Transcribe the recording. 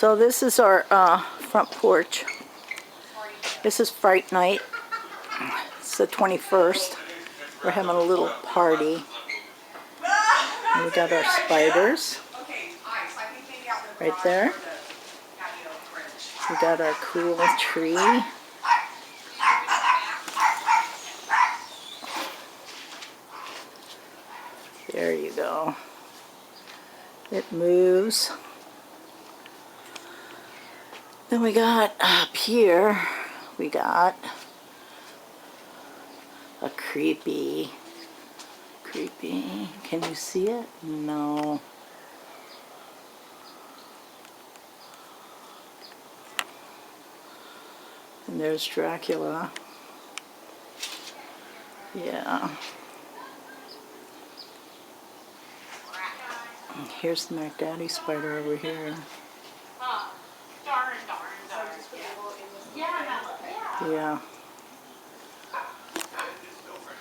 So this is our front porch. This is Fright Night. It's the 21st. We're having a little party. And we got our spiders right there. We got our cool tree. There you go. It moves. Then we got up here, we got a creepy, can you see it? No. And there's Dracula. Yeah. Here's the Mac Daddy spider over here. Darn. Yeah.